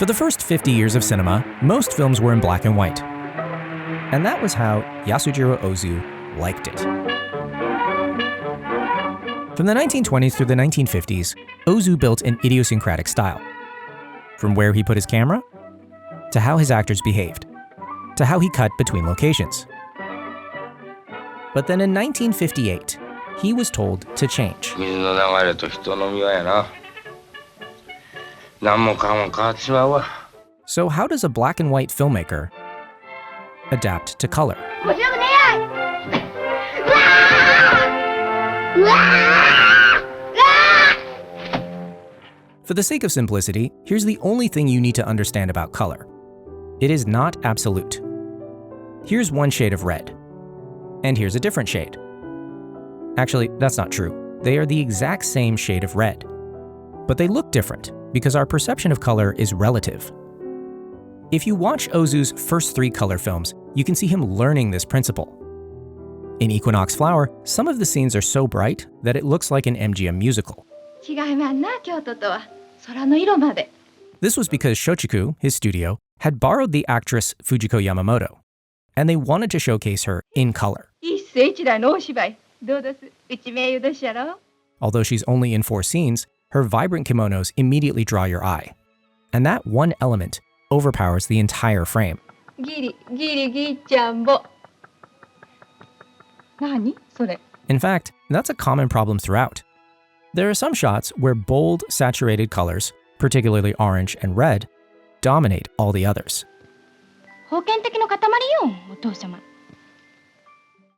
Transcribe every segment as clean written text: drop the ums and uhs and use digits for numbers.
For the first 50 years of cinema, most films were in black and white. And that was how Yasujiro Ozu liked it. From the 1920s through the 1950s, Ozu built an idiosyncratic style. From where he put his camera, to how his actors behaved, to how he cut between locations. But then in 1958, he was told to change. So how does a black and white filmmaker adapt to color? For the sake of simplicity, here's the only thing you need to understand about color. It is not absolute. Here's one shade of red, and here's a different shade. Actually, that's not true. They are the exact same shade of red. But they look different because our perception of color is relative. If you watch Ozu's first 3 color films, you can see him learning this principle. In Equinox Flower, some of the scenes are so bright that it looks like an MGM musical. This was because Shochiku, his studio, had borrowed the actress Fujiko Yamamoto, and they wanted to showcase her in color. Although she's only in 4 scenes, her vibrant kimonos immediately draw your eye. And that one element overpowers the entire frame. In fact, that's a common problem throughout. There are some shots where bold, saturated colors, particularly orange and red, dominate all the others.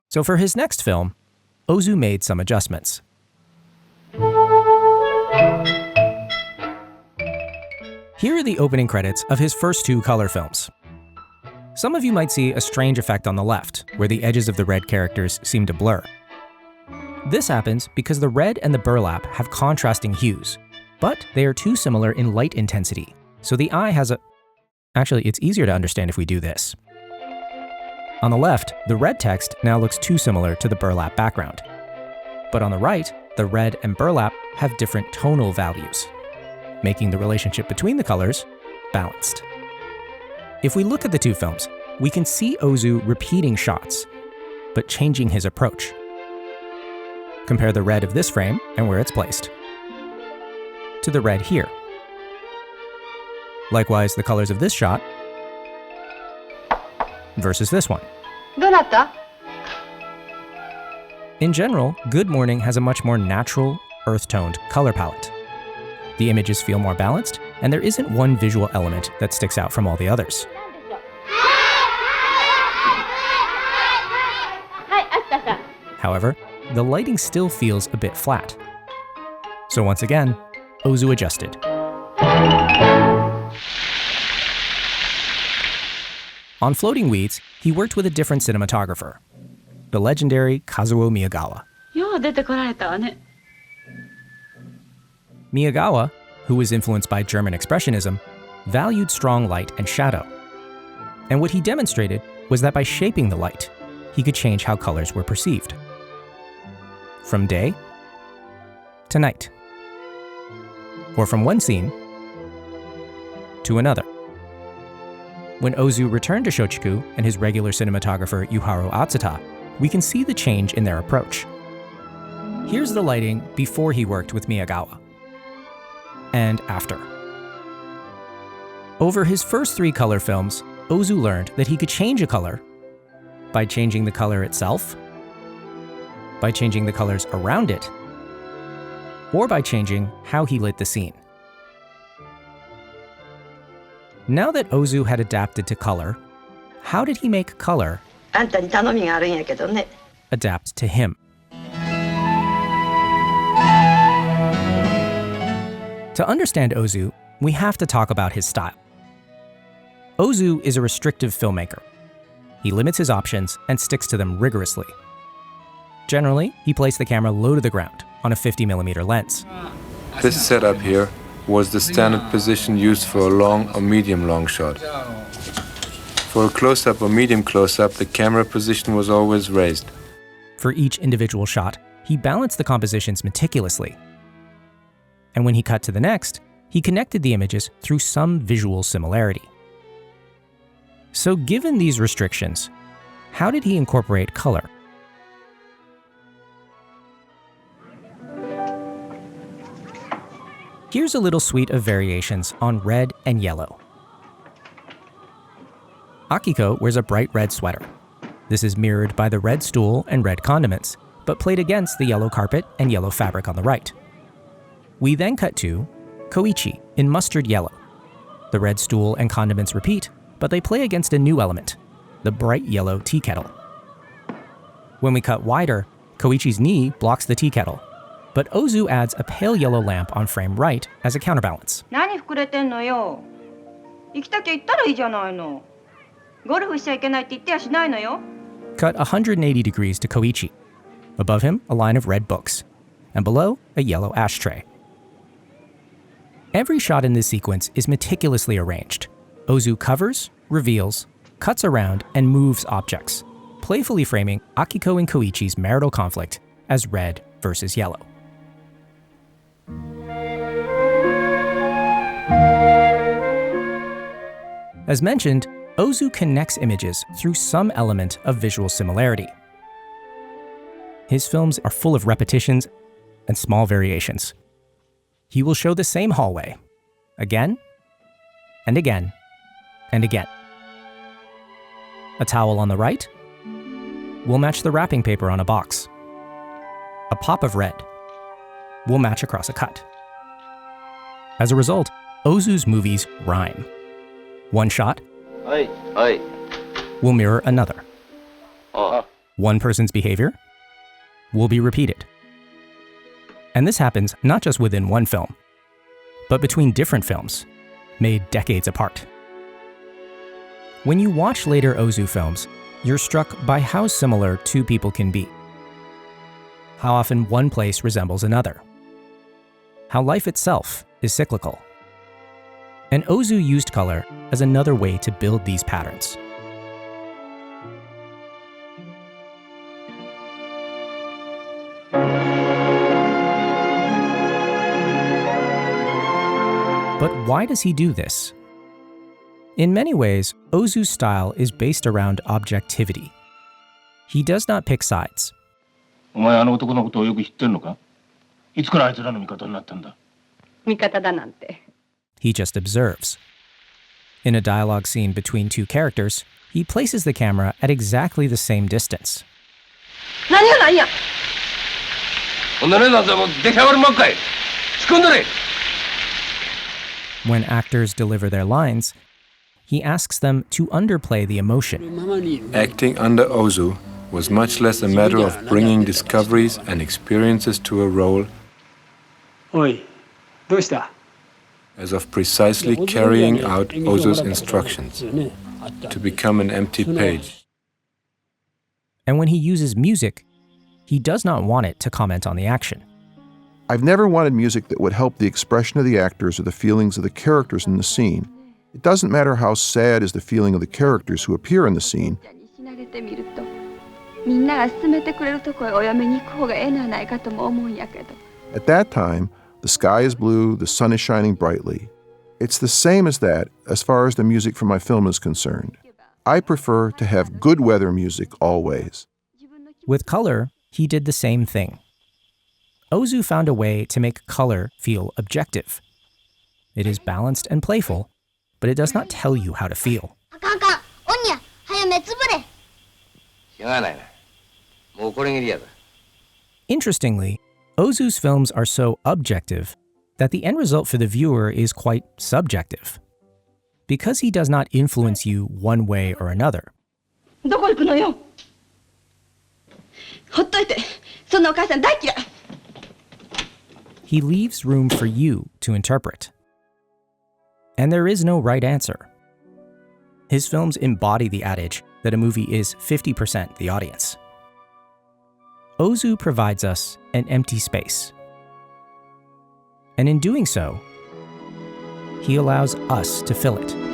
So for his next film, Ozu made some adjustments. Here are the opening credits of his first 2 color films. Some of you might see a strange effect on the left, where the edges of the red characters seem to blur. This happens because the red and the burlap have contrasting hues, but they are too similar in light intensity, so the eye has a... Actually, it's easier to understand if we do this. On the left, the red text now looks too similar to the burlap background. But on the right, the red and burlap have different tonal values, making the relationship between the colors balanced. If we look at the 2 films, we can see Ozu repeating shots, but changing his approach. Compare the red of this frame and where it's placed to the red here. Likewise, the colors of this shot versus this one. In general, Good Morning has a much more natural, earth-toned color palette. The images feel more balanced, and there isn't one visual element that sticks out from all the others. However, the lighting still feels a bit flat. So once again, Ozu adjusted. On Floating Weeds, he worked with a different cinematographer, the legendary Kazuo Miyagawa. Miyagawa, who was influenced by German Expressionism, valued strong light and shadow. And what he demonstrated was that by shaping the light, he could change how colors were perceived. From day to night. Or from one scene to another. When Ozu returned to Shochiku and his regular cinematographer Yuharo Atsuta, we can see the change in their approach. Here's the lighting before he worked with Miyagawa, and after. Over his first 3 color films, Ozu learned that he could change a color by changing the color itself, by changing the colors around it, or by changing how he lit the scene. Now that Ozu had adapted to color, how did he make color adapt to him? To understand Ozu, we have to talk about his style. Ozu is a restrictive filmmaker. He limits his options and sticks to them rigorously. Generally, he placed the camera low to the ground on a 50mm lens. This setup here was the standard position used for a long or medium long shot. For a close-up or medium close-up, the camera position was always raised. For each individual shot, he balanced the compositions meticulously. And when he cut to the next, he connected the images through some visual similarity. So given these restrictions, how did he incorporate color? Here's a little suite of variations on red and yellow. Akiko wears a bright red sweater. This is mirrored by the red stool and red condiments, but played against the yellow carpet and yellow fabric on the right. We then cut to Koichi in mustard yellow. The red stool and condiments repeat, but they play against a new element, the bright yellow tea kettle. When we cut wider, Koichi's knee blocks the tea kettle, but Ozu adds a pale yellow lamp on frame right as a counterbalance. 何膨れてんのよ。行きたきゃ行ったらいいじゃないの。ゴルフしちゃいけないって言ってやしないのよ。 Cut 180 degrees to Koichi. Above him, a line of red books, and below, a yellow ashtray. Every shot in this sequence is meticulously arranged. Ozu covers, reveals, cuts around, and moves objects, playfully framing Akiko and Koichi's marital conflict as red versus yellow. As mentioned, Ozu connects images through some element of visual similarity. His films are full of repetitions and small variations. He will show the same hallway again and again and again. A towel on the right will match the wrapping paper on a box. A pop of red will match across a cut. As a result, Ozu's movies rhyme. One shot will mirror another. One person's behavior will be repeated. And this happens not just within one film, but between different films, made decades apart. When you watch later Ozu films, you're struck by how similar two people can be. How often one place resembles another. How life itself is cyclical. And Ozu used color as another way to build these patterns. But why does he do this? In many ways, Ozu's style is based around objectivity. He does not pick sides. お前あの男のことをよく知ってんのか? いつからあいつらの味方になったんだ? 味方だなんて。 He just observes. In a dialogue scene between two characters, he places the camera at exactly the same distance. 何や何や。ほんでねなんだもう出来上がりばっかり。仕込んだれ。 When actors deliver their lines, he asks them to underplay the emotion. Acting under Ozu was much less a matter of bringing discoveries and experiences to a role おい、どうした? as of precisely carrying out Ozu's instructions to become an empty page. And when he uses music, he does not want it to comment on the action. I've never wanted music that would help the expression of the actors or the feelings of the characters in the scene. It doesn't matter how sad is the feeling of the characters who appear in the scene. At that time, the sky is blue, the sun is shining brightly. It's the same as that as far as the music for my film is concerned. I prefer to have good weather music always. With color, he did the same thing. Ozu found a way to make color feel objective. It is balanced and playful, but it does not tell you how to feel. Interestingly, Ozu's films are so objective that the end result for the viewer is quite subjective. Because he does not influence you one way or another. どこ行くのよ。ほっといて。そんなお母さん大嫌い。 He leaves room for you to interpret. And there is no right answer. His films embody the adage that a movie is 50% the audience. Ozu provides us an empty space. And in doing so, he allows us to fill it.